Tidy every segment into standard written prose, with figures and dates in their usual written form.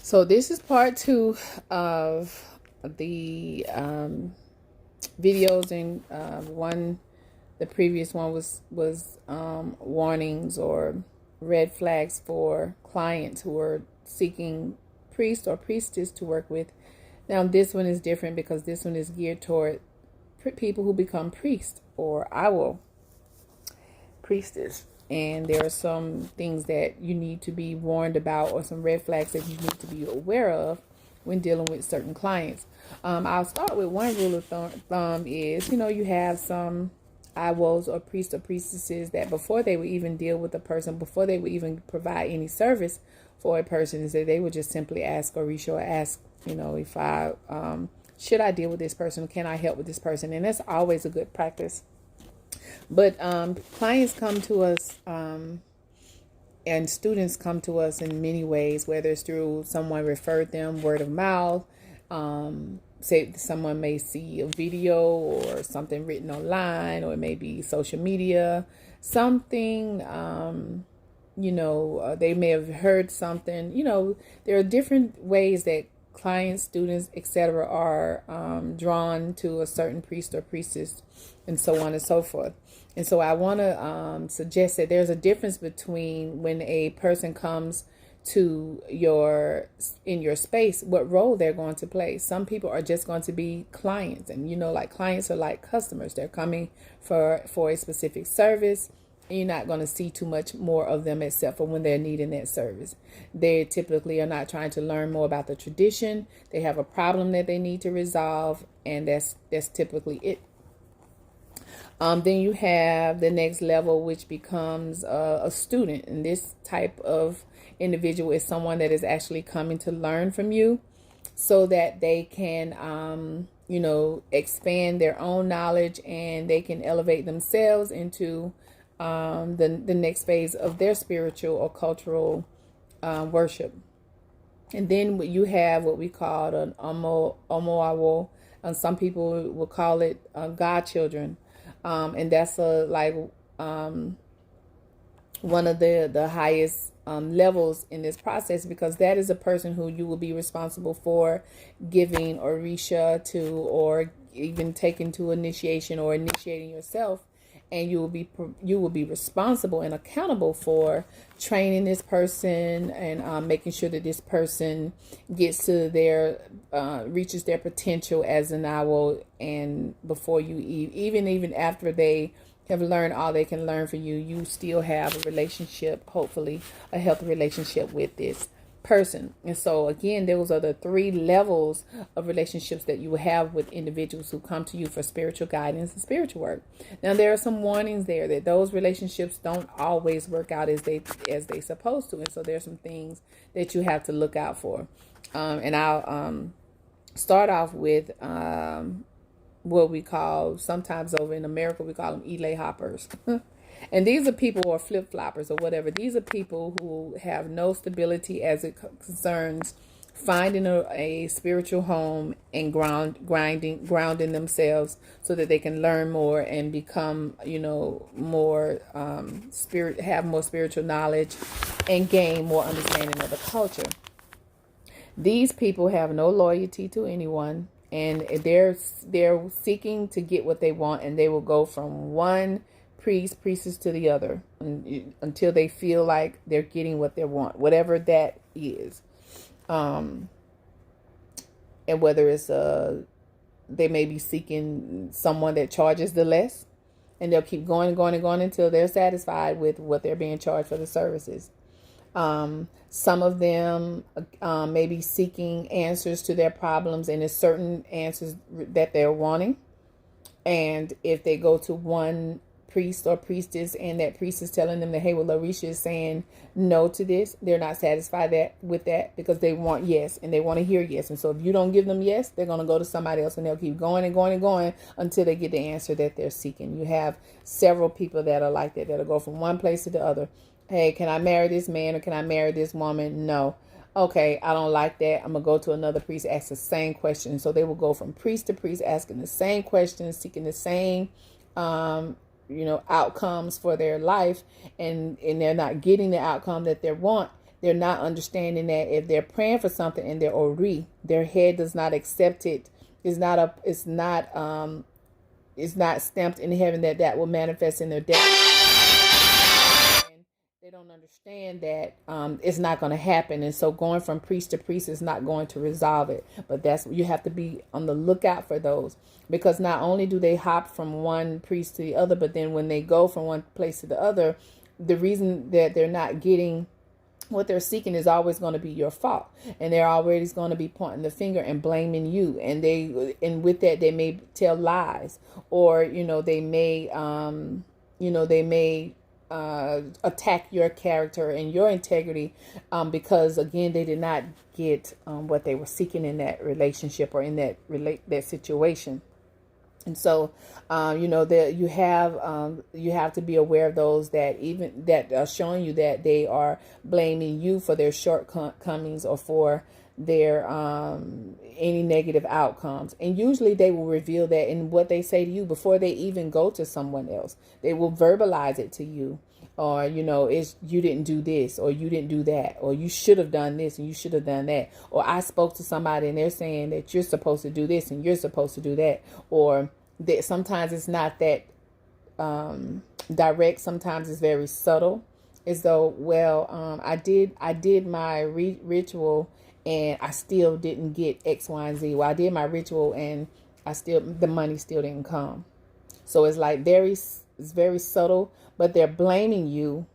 So this is part two of the videos, and the previous one was warnings or red flags for clients who are seeking priest or priestess to work with. Now this one is different because this one is geared toward people who become priests or owl priestess. And there are some things that you need to be warned about, or some red flags that you need to be aware of when dealing with certain clients. I'll start with one rule of thumb is, you have some IWOs or priests or priestesses that before they would even deal with a person, before they would even provide any service for a person, is that they would just simply ask Orisha, or ask, if I should I deal with this person? Can I help with this person? And that's always a good practice. But clients come to us, and students come to us in many ways, whether it's through someone referred them, word of mouth. Say someone may see a video or something written online, or it may be social media, something, they may have heard something. There are different ways that clients, students, etc. are drawn to a certain priest or priestess, and so on and so forth. And so I want to suggest that there's a difference between when a person comes to in your space, what role they're going to play. Some people are just going to be clients, and like clients are like customers. They're coming for a specific service. You're not going to see too much more of them except for when they're needing that service. They typically are not trying to learn more about the tradition. They have a problem that they need to resolve, and that's typically it. Then you have the next level, which becomes a student. And this type of individual is someone that is actually coming to learn from you so that they can, expand their own knowledge, and they can elevate themselves into the next phase of their spiritual or cultural worship. And then you have what we call an omoawo, and some people will call it godchildren. And that's one of the highest levels in this process, because that is a person who you will be responsible for giving Orisha to, or even taking to initiation, or initiating yourself. And you will be responsible and accountable for training this person, and making sure that this person gets to reaches their potential as an owl. And before you even after they have learned all they can learn from you, you still have a relationship, hopefully a healthy relationship with this person. And so again, those are the three levels of relationships that you will have with individuals who come to you for spiritual guidance and spiritual work. Now there are some warnings there that those relationships don't always work out as they supposed to, and so there's some things that you have to look out for. And I'll start off with what we call, sometimes over in America we call them elay hoppers. And these are people who are flip-floppers or whatever. These are people who have no stability as it concerns finding a spiritual home and grounding themselves so that they can learn more and become, more have more spiritual knowledge and gain more understanding of the culture. These people have no loyalty to anyone, and they're seeking to get what they want, and they will go from one priestess to the other until they feel like they're getting what they want, whatever that is. And whether it's they may be seeking someone that charges the less, and they'll keep going and going and going until they're satisfied with what they're being charged for the services. Some of them may be seeking answers to their problems, and there's certain answers that they're wanting. And if they go to one priest or priestess, and that priest is telling them that, hey, well, Orisha is saying no to this, they're not satisfied with that, because they want yes, and they want to hear yes. And so if you don't give them yes, they're going to go to somebody else, and they'll keep going and going and going until they get the answer that they're seeking. You have several people that are like that, that'll go from one place to the other. Hey, can I marry this man, or can I marry this woman? No. Okay, I don't like that. I'm going to go to another priest, ask the same question. So they will go from priest to priest, asking the same questions, seeking the same outcomes for their life, and they're not getting the outcome that they want. They're not understanding that if they're praying for something in their ori, their head does not accept it. It's not stamped in heaven that will manifest in their death. They don't understand that it's not going to happen, and so going from priest to priest is not going to resolve it. But you have to be on the lookout for those, because not only do they hop from one priest to the other, but then when they go from one place to the other, the reason that they're not getting what they're seeking is always going to be your fault, and they're always going to be pointing the finger and blaming you, and with that they may tell lies, or they may attack your character and your integrity, because again they did not get what they were seeking in that relationship or in that situation. And so, that you have to be aware of those that are showing you that they are blaming you for their shortcomings or for their any negative outcomes. And usually they will reveal that in what they say to you before they even go to someone else. They will verbalize it to you. Or, it's you didn't do this, or you didn't do that, or you should have done this and you should have done that. Or I spoke to somebody and they're saying that you're supposed to do this and you're supposed to do that. Or that sometimes it's not that direct. Sometimes it's very subtle, as though, I did my ritual and I still didn't get X, Y, and Z. Well, I did my ritual and the money still didn't come. So it's like it's very subtle, but they're blaming you,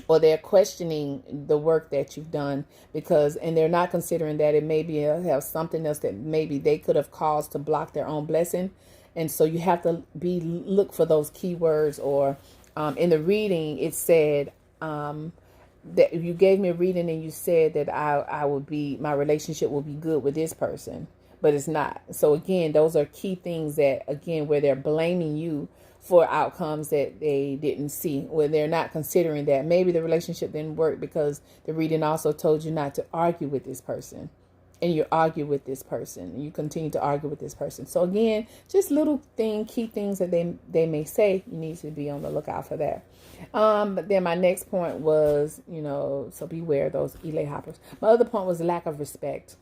or they're questioning the work that you've done, and they're not considering that it maybe have something else that maybe they could have caused to block their own blessing. And so you have to look for those keywords. Or in the reading, it said that you gave me a reading and you said that my relationship will be good with this person, but it's not. So again, those are key things where they're blaming you for outcomes that they didn't see, where they're not considering that maybe the relationship didn't work because the reading also told you not to argue with this person, and you argue with this person and you continue to argue with this person. So again, just key things that they may say, you need to be on the lookout for that. But then my next point was, so beware those Elay hoppers. My other point was lack of respect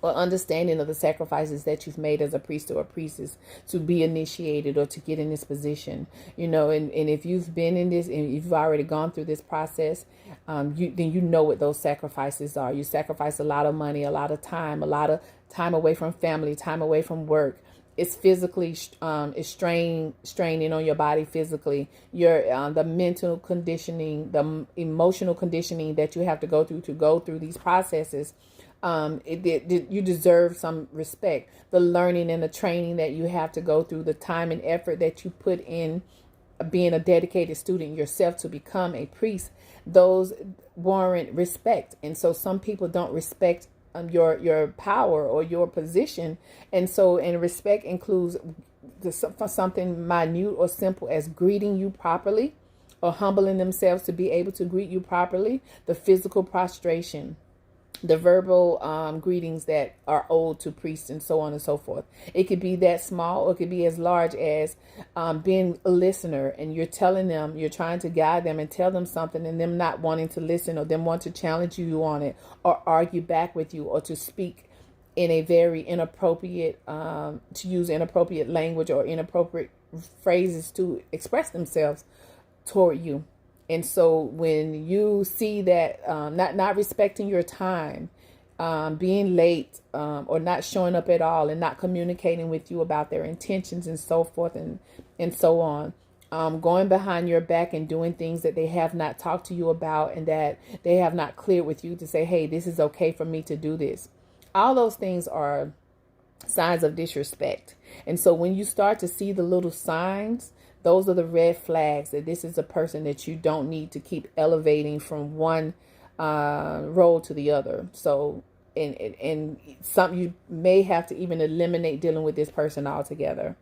or understanding of the sacrifices that you've made as a priest or a priestess to be initiated or to get in this position, and if you've been in this and you've already gone through this process, then you know what those sacrifices are. You sacrifice a lot of money, a lot of time away from family, time away from work. It's physically, it's straining on your body physically. The mental conditioning, the emotional conditioning that you have to go through these processes. You deserve some respect. The learning and the training that you have to go through, the time and effort that you put in being a dedicated student yourself to become a priest, those warrant respect. And so some people don't respect your power or your position. And respect includes something minute or simple as greeting you properly, or humbling themselves to be able to greet you properly, the physical prostration, the verbal greetings that are owed to priests, and so on and so forth. It could be that small, or it could be as large as being a listener, and you're trying to guide them and tell them something, and them not wanting to listen, or them want to challenge you on it, or argue back with you, or to speak in a very inappropriate, to use inappropriate language or inappropriate phrases to express themselves toward you. And so when you see that not respecting your time, being late, or not showing up at all, and not communicating with you about their intentions and so forth and so on, going behind your back and doing things that they have not talked to you about and that they have not cleared with you to say, hey, this is okay for me to do this. All those things are signs of disrespect. And so when you start to see the little signs, those are the red flags that this is a person that you don't need to keep elevating from one role to the other. So, and some, you may have to even eliminate dealing with this person altogether.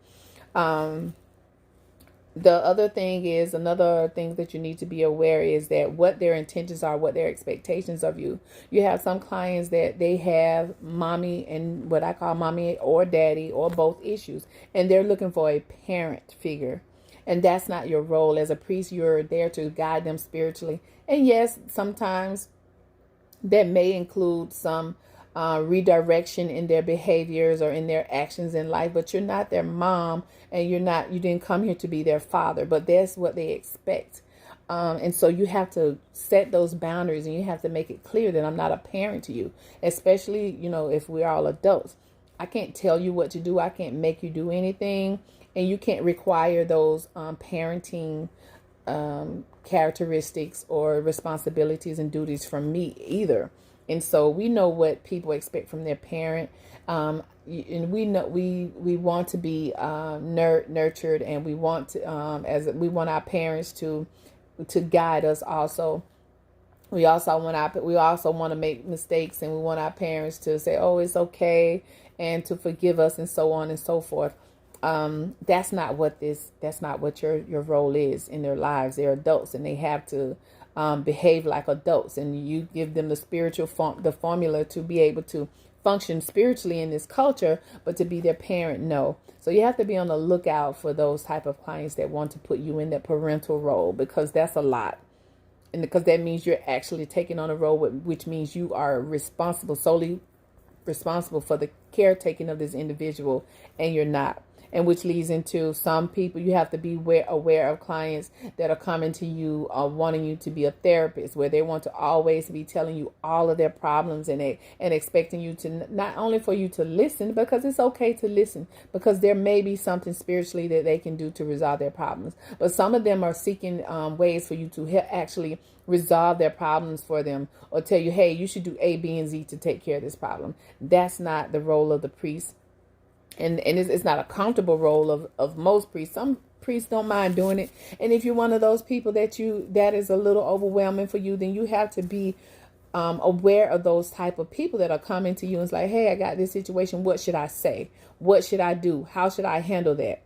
The other thing is, another thing that you need to be aware is that what their intentions are, what their expectations of you. You have some clients that they have mommy and what I call mommy or daddy or both issues, and they're looking for a parent figure. And that's not your role. As a priest, you're there to guide them spiritually. And yes, sometimes that may include some redirection in their behaviors or in their actions in life, but you're not their mom, and you didn't come here to be their father, but that's what they expect. And so you have to set those boundaries, and you have to make it clear that I'm not a parent to you, especially, if we're all adults. I can't tell you what to do. I can't make you do anything. And you can't require those parenting characteristics or responsibilities and duties from me either. And so we know what people expect from their parent. And we know we want to be nurtured, and we want to we want our parents to guide us also. We also want to make mistakes, and we want our parents to say, "Oh, it's okay," and to forgive us, and so on and so forth. That's not what your role is in their lives. They're adults, and they have to behave like adults, and you give them the spiritual the formula to be able to function spiritually in this culture, but to be their parent, no. So you have to be on the lookout for those type of clients that want to put you in that parental role, because that's a lot. And because that means you're actually taking on a role, which means you are solely responsible for the caretaking of this individual, and you're not. And which leads into some people, you have to be aware of clients that are coming to you wanting you to be a therapist, where they want to always be telling you all of their problems, and expecting you to not only for you to listen, because it's okay to listen, because there may be something spiritually that they can do to resolve their problems. But some of them are seeking ways for you to actually resolve their problems for them, or tell you, hey, you should do A, B, and Z to take care of this problem. That's not the role of the priest. And it's not a comfortable role of most priests. Some priests don't mind doing it. And if you're one of those people that is a little overwhelming for you, then you have to be aware of those type of people that are coming to you and it's like, hey, I got this situation. What should I say? What should I do? How should I handle that?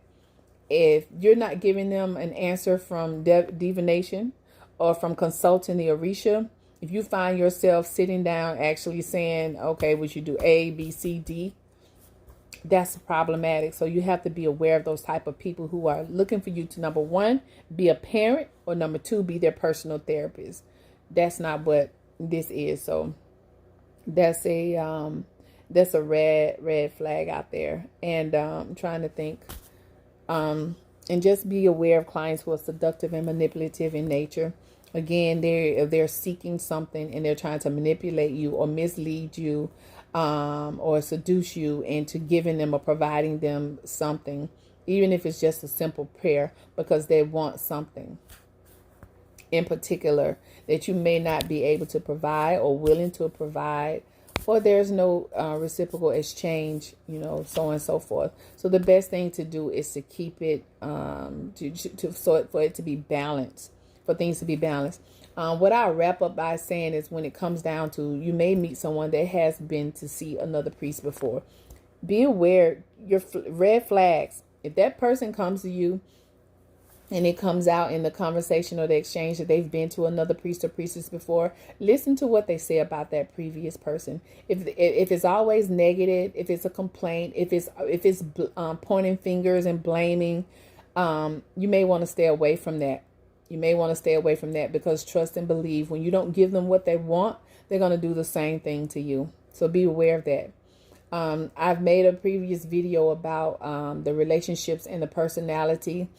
If you're not giving them an answer from divination or from consulting the Orisha, if you find yourself sitting down actually saying, okay, we should do A, B, C, D, that's problematic. So you have to be aware of those type of people who are looking for you to, number one, be a parent, or number two, be their personal therapist. That's not what this is. So that's a red flag out there. And I'm trying to think. And just be aware of clients who are seductive and manipulative in nature. Again, they're seeking something, and they're trying to manipulate you or mislead you, or seduce you into giving them or providing them something, even if it's just a simple prayer, because they want something in particular that you may not be able to provide or willing to provide, or there's no reciprocal exchange, so on and so forth. So the best thing to do is to keep it for it to be balanced, for things to be balanced. What I'll wrap up by saying is, when it comes down to, you may meet someone that has been to see another priest before. Be aware, your red flags. If that person comes to you and it comes out in the conversation or the exchange that they've been to another priest or priestess before, listen to what they say about that previous person. If it's always negative, if it's a complaint, if it's pointing fingers and blaming, you may want to stay away from that. You may want to stay away from that, because trust and believe, when you don't give them what they want, they're going to do the same thing to you. So be aware of that. I've made a previous video about the relationships and the personality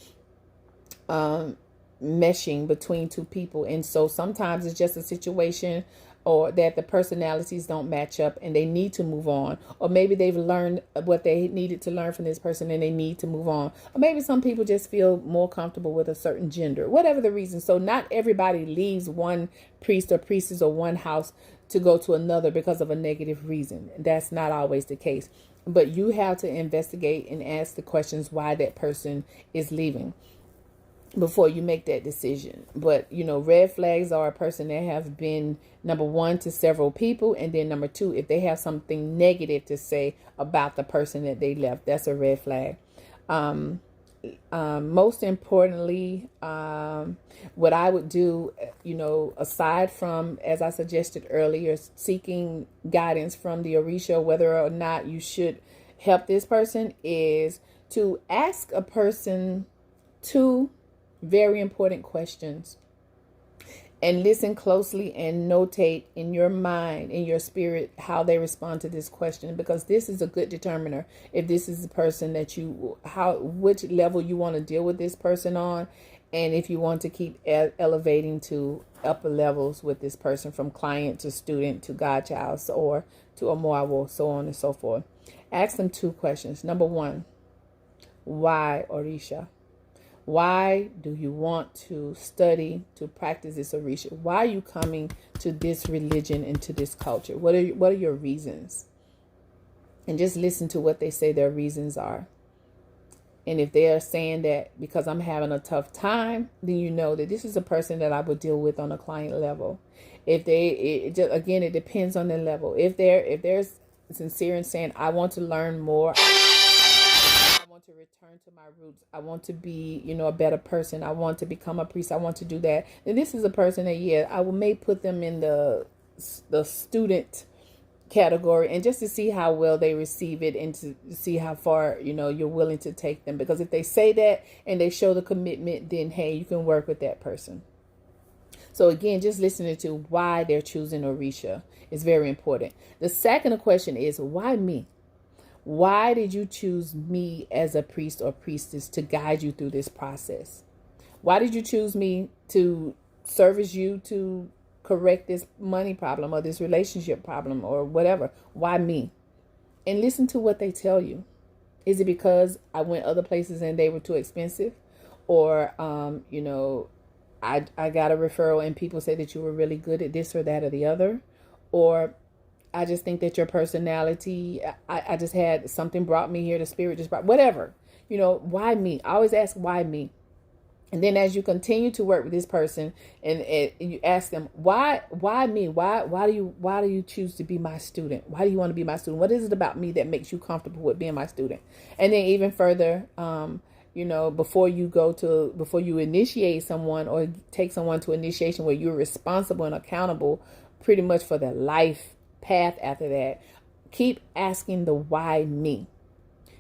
meshing between two people. And so sometimes it's just a situation, or that the personalities don't match up and they need to move on. Or maybe they've learned what they needed to learn from this person and they need to move on. Or maybe some people just feel more comfortable with a certain gender, whatever the reason. So not everybody leaves one priest or priestess or one house to go to another because of a negative reason. That's not always the case. But you have to investigate and ask the questions why that person is leaving before you make that decision. But, red flags are a person that have been, number one, to several people. And then number two, if they have something negative to say about the person that they left, that's a red flag. Most importantly, what I would do, aside from, as I suggested earlier, seeking guidance from the Orisha, whether or not you should help this person, is to ask a person Two very important questions. And listen closely and notate in your mind, in your spirit, how they respond to this question, because this is a good determiner if this is the person that which level you want to deal with this person on, and if you want to keep elevating to upper levels with this person, from client to student to Godchild or to Omoawo, so on and so forth. Ask them two questions. Number one, why Orisha? Why do you want to study, to practice this Orisha? Why are you coming to this religion and to this culture? What are your reasons? And just listen to what they say their reasons are. And if they are saying that because I'm having a tough time, then you know that this is a person that I would deal with on a client level. If again, it depends on their level. If they're sincere in saying, I want to learn more, to return to my roots, I want to be, a better person, I want to become a priest, I want to do that, and this is a person that, I may put them in the student category, and just to see how well they receive it, and to see how far, you're willing to take them. Because if they say that and they show the commitment, then hey, you can work with that person. So again, just listening to why they're choosing Orisha is very important. The second question is, why me? Why did you choose me as a priest or priestess to guide you through this process? Why did you choose me to service you to correct this money problem or this relationship problem or whatever? Why me? And listen to what they tell you. Is it because I went other places and they were too expensive? Or, I got a referral and people say that you were really good at this or that or the other? Or I just think that your personality, I just had something brought me here. The spirit just brought, whatever, why me? I always ask, why me? And then as you continue to work with this person and you ask them, why me? Why do you choose to be my student? Why do you want to be my student? What is it about me that makes you comfortable with being my student? And then even further, before you initiate someone or take someone to initiation where you're responsible and accountable pretty much for their life path after that, keep asking the why me,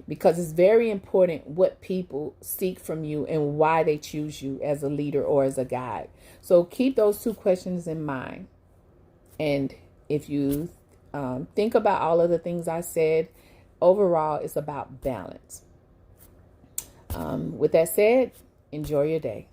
because it's very important what people seek from you and why they choose you as a leader or as a guide. So keep those two questions in mind. And if you think about all of the things I said, overall, it's about balance. With that said, enjoy your day.